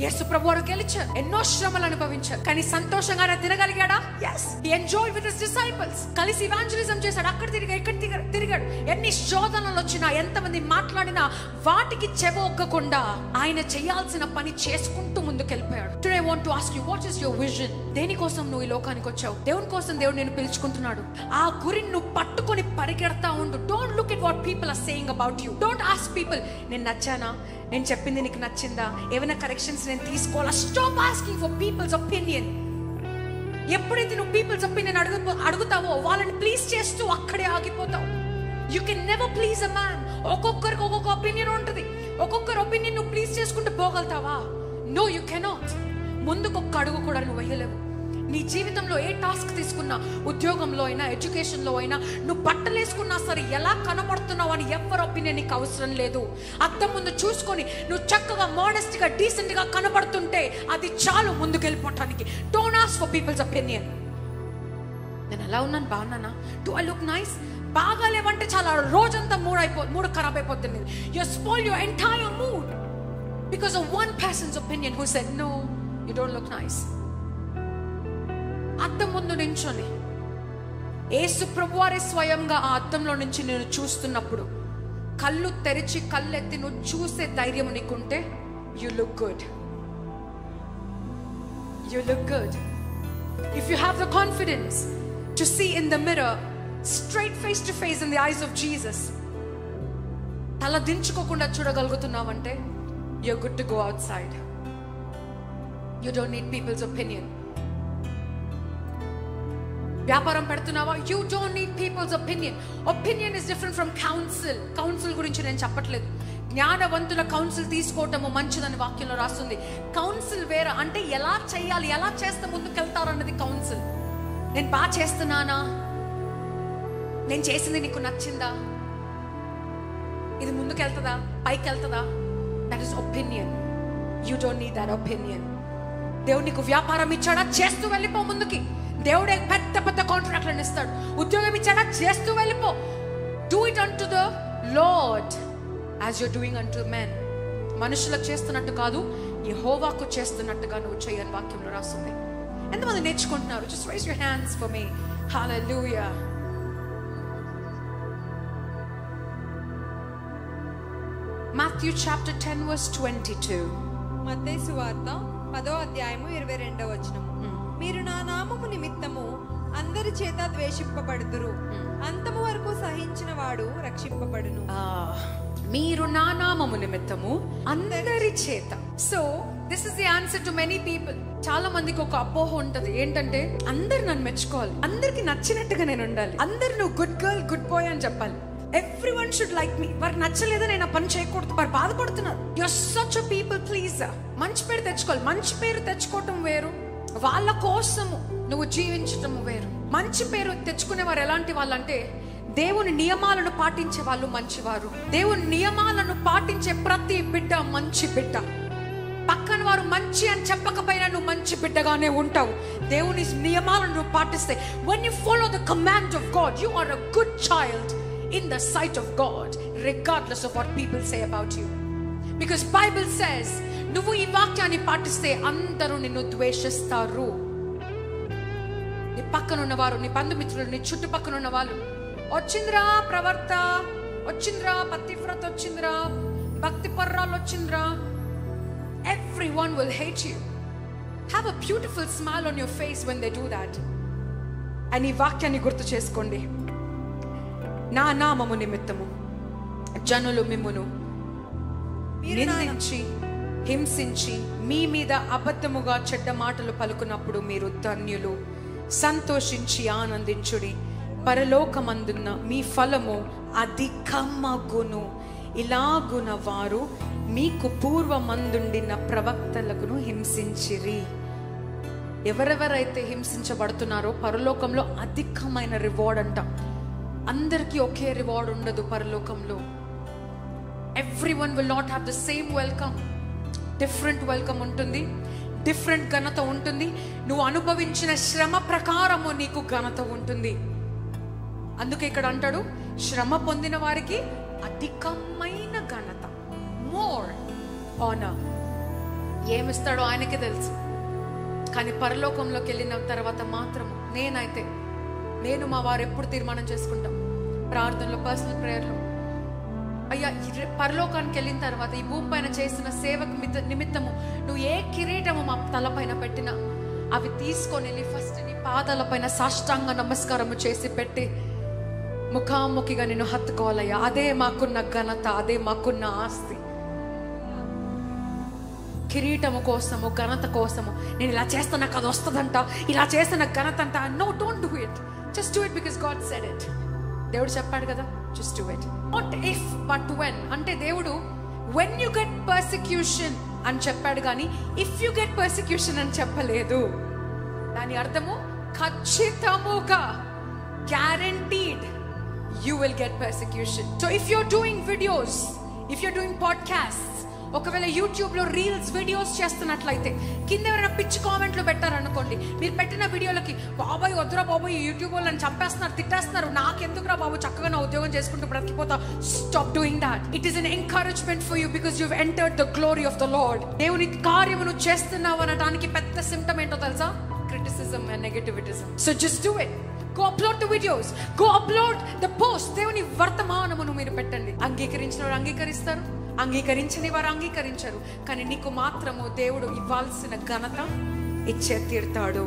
యేసు ప్రభువారు గెలిచారు, ఎన్నో శ్రమలు అనుభవించారు, కానీ సంతోషంగానే తినగలిగాడా? yes, he enjoyed with his disciples. కలిసి ఇవాంజలిజం చేశాడు, అక్కడ తిరిగాడు, ఇక్కడ తిరిగాడు. ఎన్ని శోధనలు వచ్చినా, ఎంతమంది మాట్లాడినా వాటికి చెవొగ్గకుండా ఆయన చేయాల్సిన పని చేసుకుంటూ ముందుకెళ్ళిపోయాడు. Today I want to ask you, what is your vision? దేనికోసం నువ్వు ఈ లోకానికి వచ్చావు? దేవుని కోసం దేవుడు నిన్ను పిలుచుకుంటున్నాడు. ఆ గురిని నువ్వు పట్టుకొని పరిగెడతా ఉండు. Don't look at what people are saying about you. Don't ask people, నేను నచ్చానా, నేను చెప్పింది నీకు నచ్చిందా, ఏమైనా కరెక్షన్స్ నేను తీసుకోవాలా? Stop asking for people's opinion. ఎప్పుడైతే నువ్వు పీపుల్స్ ఒపీనియన్ అడుగుతావో వాళ్ళని ప్లీజ్ చేస్తూ అక్కడే ఆగిపోతావు. You can never please a man. ఒక్కొక్కరికి ఒక్కొక్క ఒపీనియన్ ఉంటుంది. ఒక్కొక్కరు ఒపీనియన్ నువ్వు ప్లీజ్ చేసుకుంటూ పోగలుగుతావా? No, you cannot. ముందుకు ఒక్క అడుగు కూడా నువ్వు వేయలేవు. నీ జీవితంలో ఏ టాస్క్ తీసుకున్నా, ఉద్యోగంలో అయినా, ఎడ్యుకేషన్లో అయినా, నువ్వు బట్టలు వేసుకున్నా సరే ఎలా కనబడుతున్నావు అని ఎవరి ఒపీనియన్ నీకు అవసరం లేదు. అద్దం ముందు చూసుకొని నువ్వు చక్కగా మోడెస్ట్గా డీసెంట్గా కనబడుతుంటే అది చాలు ముందుకు వెళ్ళిపోవటానికి. Don't ask for people's opinion. నేను ఎలా ఉన్నాను, బాగున్నానా, డు ఐ లుక్ నైస్? బాగాలేవంటే చాలా రోజంతా మూడ్ ఖరాబ్ అయిపోతుంది. You spoil your entire mood because of one person's opinion who said no, you don't look nice. అద్దం ముందు నించొని యేసు ప్రభువారే స్వయంగా ఆ అద్దంలో నుంచి నేను చూస్తున్నప్పుడు కళ్ళు తెరిచి కళ్ళెత్తి నువ్వు చూసే ధైర్యం నీకుంటే you look good. You look good. If you have the confidence to see in the mirror straight face to face in the eyes of Jesus, తల దించుకోకుండా చూడగలుగుతున్నావంటే you are good to go outside. You don't need people's opinion. వ్యాపారం పెడుతున్నావా? You don't need people's opinion. Opinion is different from counsel. Counsel గురించి నేను చెప్పట్లేదు. జ్ఞానవంతుల council తీసుకోవటము మంచిదని వాక్యంలో రాస్తుంది. కౌన్సిల్ వేరే, అంటే ఎలా చేయాలి, ఎలా చేస్తే ముందుకెళ్తారు అన్నది కౌన్సిల్. నేను బాగా చేస్తున్నానా, నేను చేసింది నీకు నచ్చిందా, ఇది ముందుకెళ్తుందా, పైకి వెళ్తుందా? That is opinion. You don't need that opinion. దేవుడు నీకు వ్యాపారం ఇచ్చాడా, చేస్తూ వెళ్ళిపో ముందుకి. దేవుడే పెద్ద పెద్ద కాంట్రాక్ట్లను ఇస్తాడు. ఉద్యోగం ఇచ్చాడా, చేస్తూ వెళ్ళిపో. Do it unto the lord as you're doing unto men. మనుషులకు చేస్తున్నట్టు కాదు, యెహోవాకు చేస్తున్నట్టుగా నువ్వు చేయని వాక్యంలో రాస్తుంది. ఎంతమంది నేర్చుకుంటున్నారు? Just rise your hands for me. Hallelujah. Matthew chapter 10 verse 22. మత్తయి సువార్త 10వ అధ్యాయము 22వ వచనము. మీరు నా నామము నిమిత్తము అందరి చేత ద్వేషింపబడుదురు, అంతము వరకు సహించిన వాడు రక్షింపబడును. మీరు నా నామము నిమిత్తము అందరి చేత. So this is the answer to many people. చాలా మందికి ఒక అపోహ ఉంటది, ఏంటంటే అందరు నన్ను మెచ్చుకోవాలి, అందరికి నచ్చినట్టుగా నేను ఉండాలి, అందరు నువ్వు గుడ్ గర్ల్, గుడ్ బాయ్ అని చెప్పాలి. Everyone should like me. వారికి నచ్చలేదా నేను ఆ పని చేయకూడదు, వారు బాధపడుతున్నారు. You are such a people pleaser. మంచి పేరు తెచ్చుకోవాలి. మంచి పేరు తెచ్చుకోవటం వేరు, వాళ్ళ కోసము నువ్వు జీవించటం వేరు. మంచి పేరు తెచ్చుకునే వారు ఎలాంటి వాళ్ళంటే దేవుని నియమాలను పాటించే వాళ్ళు మంచివారు. దేవుని నియమాలను పాటించే ప్రతి బిడ్డ మంచి బిడ్డ. పక్కన వారు మంచి అని చెప్పకపోయినా నువ్వు మంచి బిడ్డగానే ఉంటావు. దేవుని నియమాలను నువ్వు పాటిస్తే, when you follow the command of God, you are a good child in the sight of God, regardless of what people say about you. Because Bible says, నువ్వు ఈ వాక్యాన్ని పాటిస్తే అందరూ నిన్ను ద్వేషిస్తారు. నీ పక్కన ఉన్నవారు, నీ బంధుమిత్రులు, నీ చుట్టుపక్కల ఉన్న వాళ్ళు, వచ్చిందిరా ప్రవర్త, వచ్చిందిరా పతివ్రత, వచ్చిందిరా భక్తి పర్రాలు, వచ్చిందిరా. Everyone will hate you. Have a beautiful smile on your face when they do that. And ఈ వాక్యాన్ని గుర్తు చేసుకోండి. నా నామము నిమిత్తము జనులు మిమ్మును నిందించి హింసించి మీ మీద అబద్ధముగా చెడ్డ మాటలు పలుకున్నప్పుడు మీరు ధన్యులు. సంతోషించి ఆనందించుడి, పరలోకమందున్న మీ ఫలము అధికమగును. ఇలాగున వారు మీకు పూర్వమందుండిన ప్రవక్తలకును హింసించిరి. ఎవరెవరైతే హింసించబడుతున్నారో పరలోకంలో అధికమైన రివార్డ్ అంట. అందరికీ ఒకే రివార్డ్ ఉండదు పరలోకంలో. Everyone will not have the same welcome. Different welcome ఉంటుంది, డిఫరెంట్ ఘనత ఉంటుంది. నువ్వు అనుభవించిన శ్రమ ప్రకారము నీకు ఘనత ఉంటుంది. అందుకే ఇక్కడ అంటాడు, శ్రమ పొందిన వారికి అధికమైన ఘనత, మోర్ ఆనర్. ఏమిస్తాడో ఆయనకే తెలుసు. కానీ పరలోకంలోకి వెళ్ళిన తర్వాత మాత్రము నేను మా వారు ఎప్పుడు తీర్మానం చేసుకుంటాం ప్రార్థనలో, పర్సనల్ ప్రేయర్లో, అయ్యా పరలోకానికి వెళ్ళిన తర్వాత ఈ భూమి పైన చేసిన సేవకు నిమిత్తము నువ్వు ఏ కిరీటము మా తలపైన పెట్టినా అవి తీసుకొని వెళ్ళి ఫస్ట్ నీ పాదాల పైన సాష్టాంగ నమస్కారము చేసి పెట్టి ముఖాముఖిగా నేను హత్తుకోవాలయ్యా. అదే మాకున్న ఘనత, అదే మాకున్న ఆస్తి. కిరీటము కోసము, ఘనత కోసము నేను ఇలా చేస్తా నాకు అది వస్తుందంట, ఇలా చేస్తే నాకు ఘనత అంట. No, don't do it. Just do it because God said it. దేవుడు చెప్పాడు కదా, just do it. Not if but when. అంటే దేవుడు వెన్ యు గెట్ పర్సిక్యూషన్ అని చెప్పాడు, కానీ ఇఫ్ యు గెట్ పర్సిక్యూషన్ అని చెప్పలేదు. దాని అర్థము ఖచ్చితముగా, guaranteed you will get persecution. So if you're doing videos, if you're doing podcasts, ఒకవేళ యూట్యూబ్ లో రీల్స్ వీడియోస్ చేస్తున్నట్లయితే కింద ఎవరైనా పిచ్చి కామెంట్లు పెట్టారనుకోండి, మీరు పెట్టిన వీడియోలకి బాబాయ్ వద్దురా బాబాయ్ యూట్యూబ్ వాళ్ళని చంపేస్తున్నారు, తిట్టేస్తున్నారు, నాకెందుకురా బాబు చక్కగా నా ఉద్యోగం చేసుకుంటూ బ్రతికిపోతా. Stop doing that. It is an encouragement for you because you have entered the glory of the Lord. దేవుని కార్యము నువ్వు చేస్తున్నావు అనడానికి పెద్ద సిమ్టమ్ ఏంటో తెలుసా? Criticism and negativism. So just do it. Go upload the videos. Go upload the post. దేవుని వర్తమానమును మీరు పెట్టండి. అంగీకరించిన వారు అంగీకరిస్తారు, అంగీకరించని వారు అంగీకరించరు. కానీ నీకు మాత్రము దేవుడు ఇవ్వాల్సిన ఘనత ఇచ్చే తీరుతాడు.